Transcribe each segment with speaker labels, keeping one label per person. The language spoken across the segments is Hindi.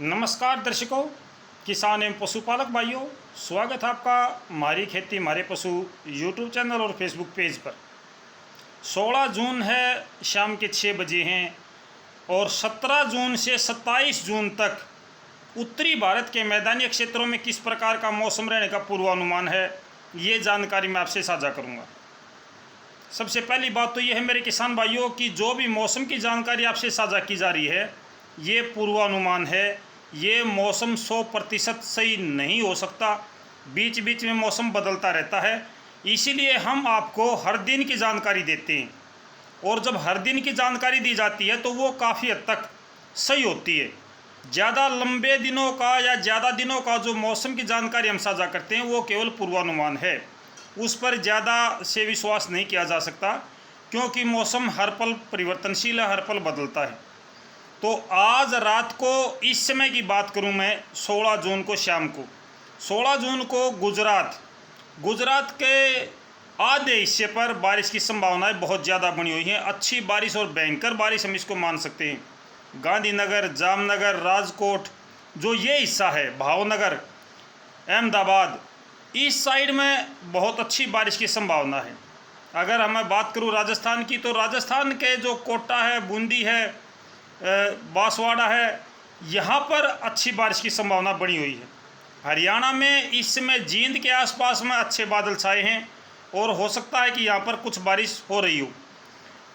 Speaker 1: नमस्कार दर्शकों, किसान एवं पशुपालक भाइयों, स्वागत है आपका हमारी खेती हमारे पशु यूट्यूब चैनल और फेसबुक पेज पर। 16 जून है, शाम के 6 बजे हैं और 17 जून से 27 जून तक उत्तरी भारत के मैदानी क्षेत्रों में किस प्रकार का मौसम रहने का पूर्वानुमान है, ये जानकारी मैं आपसे साझा करूँगा। सबसे पहली बात तो ये है मेरे किसान भाइयों कि जो भी मौसम की जानकारी आपसे साझा की जा रही है ये पूर्वानुमान है। ये मौसम 100% सही नहीं हो सकता, बीच बीच में मौसम बदलता रहता है। इसीलिए हम आपको हर दिन की जानकारी देते हैं और जब हर दिन की जानकारी दी जाती है तो वो काफ़ी हद तक सही होती है। ज़्यादा लंबे दिनों का या ज़्यादा दिनों का जो मौसम की जानकारी हम साझा करते हैं वो केवल पूर्वानुमान है, उस पर ज़्यादा से विश्वास नहीं किया जा सकता क्योंकि मौसम हर पल परिवर्तनशील है, हर पल बदलता है। तो आज रात को इस समय की बात करूं मैं 16 जून को शाम को 16 जून को गुजरात के आधे हिस्से पर बारिश की संभावनाएं बहुत ज़्यादा बनी हुई हैं। अच्छी बारिश और भयंकर बारिश हम इसको मान सकते हैं। गांधीनगर, जामनगर, राजकोट, जो ये हिस्सा है, भावनगर, अहमदाबाद, इस साइड में बहुत अच्छी बारिश की संभावना है। अगर मैं बात करूं राजस्थान की तो राजस्थान के जो कोटा है, बूंदी है, बांसवाड़ा है, यहाँ पर अच्छी बारिश की संभावना बनी हुई है। हरियाणा में इस समय जींद के आसपास में अच्छे बादल छाए हैं और हो सकता है कि यहाँ पर कुछ बारिश हो रही हो।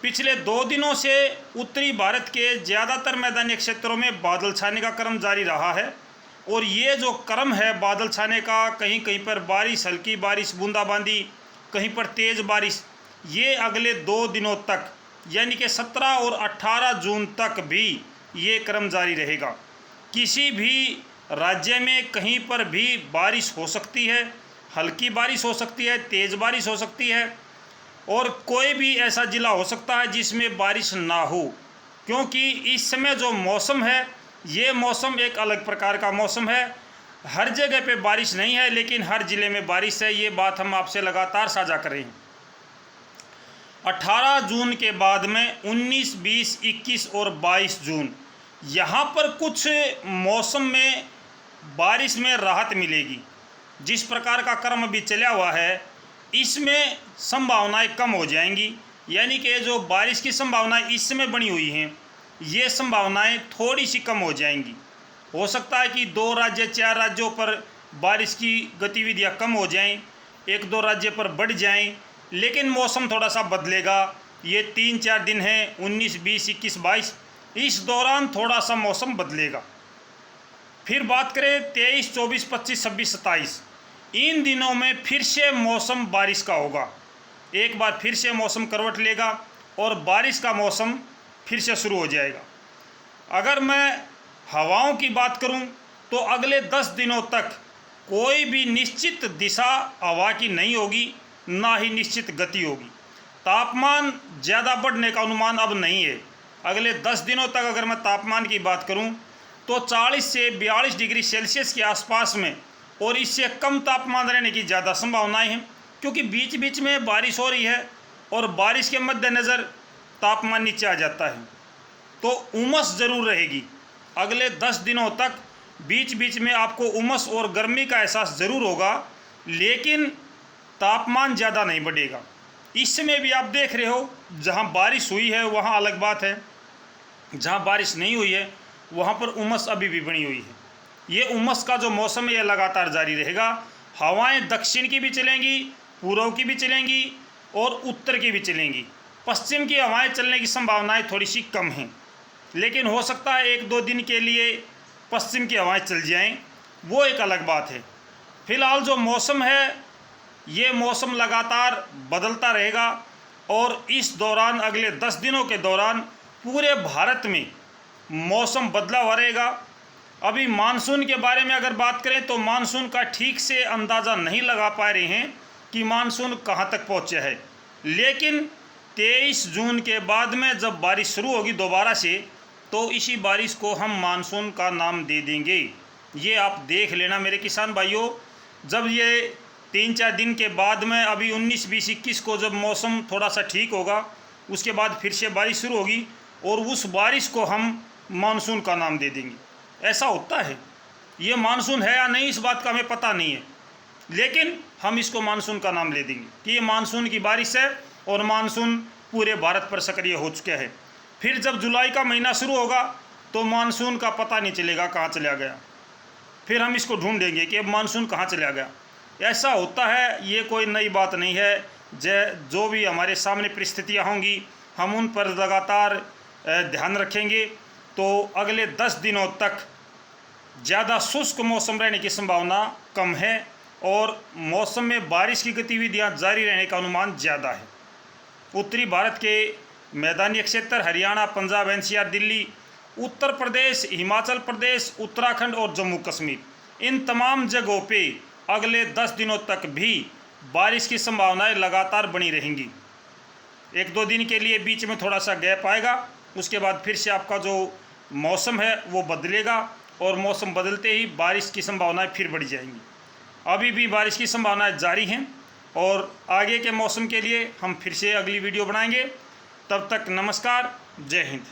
Speaker 1: पिछले 2 दिनों से उत्तरी भारत के ज़्यादातर मैदानी क्षेत्रों में बादल छाने का क्रम जारी रहा है और ये जो क्रम है बादल छाने का, कहीं कहीं पर बारिश, हल्की बारिश, बूंदाबांदी, कहीं पर तेज़ बारिश, ये अगले 2 दिनों तक यानी कि 17 और 18 जून तक भी ये क्रम जारी रहेगा। किसी भी राज्य में कहीं पर भी बारिश हो सकती है, हल्की बारिश हो सकती है, तेज़ बारिश हो सकती है और कोई भी ऐसा ज़िला हो सकता है जिसमें बारिश ना हो, क्योंकि इस समय जो मौसम है ये मौसम एक अलग प्रकार का मौसम है। हर जगह पे बारिश नहीं है लेकिन हर ज़िले में बारिश है। ये बात हम आपसे लगातार साझा कर रहे हैं। 18 जून के बाद में 19, 20, 21 और 22 जून यहाँ पर कुछ मौसम में बारिश में राहत मिलेगी। जिस प्रकार का क्रम अभी चला हुआ है इसमें संभावनाएं कम हो जाएंगी, यानी कि जो बारिश की संभावनाएं इस समय बनी हुई हैं ये संभावनाएं थोड़ी सी कम हो जाएंगी। हो सकता है कि 2 राज्य 4 राज्यों पर बारिश की गतिविधियां कम हो जाएं, 1-2 राज्य पर बढ़ जाएं, लेकिन मौसम थोड़ा सा बदलेगा। ये 3-4 दिन हैं, 19, 20, 21, 22, इस दौरान थोड़ा सा मौसम बदलेगा। फिर बात करें 23, 24, 25, 26, 27, इन दिनों में फिर से मौसम बारिश का होगा। एक बार फिर से मौसम करवट लेगा और बारिश का मौसम फिर से शुरू हो जाएगा। अगर मैं हवाओं की बात करूं तो अगले 10 दिनों तक कोई भी निश्चित दिशा हवा की नहीं होगी, ना ही निश्चित गति होगी। तापमान ज़्यादा बढ़ने का अनुमान अब नहीं है। अगले 10 दिनों तक अगर मैं तापमान की बात करूं तो 40 से 42 डिग्री सेल्सियस के आसपास में और इससे कम तापमान रहने की ज़्यादा संभावनाएं हैं, क्योंकि बीच बीच में बारिश हो रही है और बारिश के मद्देनज़र तापमान नीचे आ जाता है तो उमस ज़रूर रहेगी। अगले 10 दिनों तक बीच बीच में आपको उमस और गर्मी का एहसास ज़रूर होगा, लेकिन तापमान ज़्यादा नहीं बढ़ेगा। इस समय भी आप देख रहे हो जहाँ बारिश हुई है वहाँ अलग बात है, जहाँ बारिश नहीं हुई है वहाँ पर उमस अभी भी बनी हुई है। ये उमस का जो मौसम है ये लगातार जारी रहेगा। हवाएं दक्षिण की भी चलेंगी, पूर्व की भी चलेंगी और उत्तर की भी चलेंगी। पश्चिम की हवाएं चलने की संभावनाएं थोड़ी सी कम हैं, लेकिन हो सकता है 1-2 दिन के लिए पश्चिम की हवाएं चल जाएं, वो एक अलग बात है। फिलहाल जो मौसम है ये मौसम लगातार बदलता रहेगा और इस दौरान अगले 10 दिनों के दौरान पूरे भारत में मौसम बदला हुआ रहेगा। अभी मानसून के बारे में अगर बात करें तो मानसून का ठीक से अंदाज़ा नहीं लगा पा रहे हैं कि मानसून कहां तक पहुंचा है, लेकिन 23 जून के बाद में जब बारिश शुरू होगी दोबारा से तो इसी बारिश को हम मानसून का नाम दे देंगे। ये आप देख लेना मेरे किसान भाइयों। जब ये 3-4 दिन के बाद में अभी 19, 20, 21 को जब मौसम थोड़ा सा ठीक होगा उसके बाद फिर से बारिश शुरू होगी और उस बारिश को हम मानसून का नाम दे देंगे। ऐसा होता है। ये मानसून है या नहीं इस बात का हमें पता नहीं है, लेकिन हम इसको मानसून का नाम ले देंगे कि ये मानसून की बारिश है और मानसून पूरे भारत पर सक्रिय हो चुका है। फिर जब जुलाई का महीना शुरू होगा तो मानसून का पता नहीं चलेगा कहाँ चला गया, फिर हम इसको ढूंढेंगे कि अब मानसून कहाँ चला गया। ऐसा होता है, ये कोई नई बात नहीं है। जो भी हमारे सामने परिस्थितियाँ होंगी हम उन पर लगातार ध्यान रखेंगे, तो अगले 10 दिनों तक ज़्यादा शुष्क मौसम रहने की संभावना कम है और मौसम में बारिश की गतिविधियां जारी रहने का अनुमान ज़्यादा है। उत्तरी भारत के मैदानी क्षेत्र हरियाणा, पंजाब, एनसीआर, दिल्ली, उत्तर प्रदेश, हिमाचल प्रदेश, उत्तराखंड और जम्मू कश्मीर, इन तमाम जगहों पे अगले 10 दिनों तक भी बारिश की संभावनाएं लगातार बनी रहेंगी। 1-2 दिन के लिए बीच में थोड़ा सा गैप आएगा, उसके बाद फिर से आपका जो मौसम है वो बदलेगा और मौसम बदलते ही बारिश की संभावनाएं फिर बढ़ जाएंगी। अभी भी बारिश की संभावनाएं जारी हैं और आगे के मौसम के लिए हम फिर से अगली वीडियो बनाएंगे। तब तक नमस्कार, जय हिंद।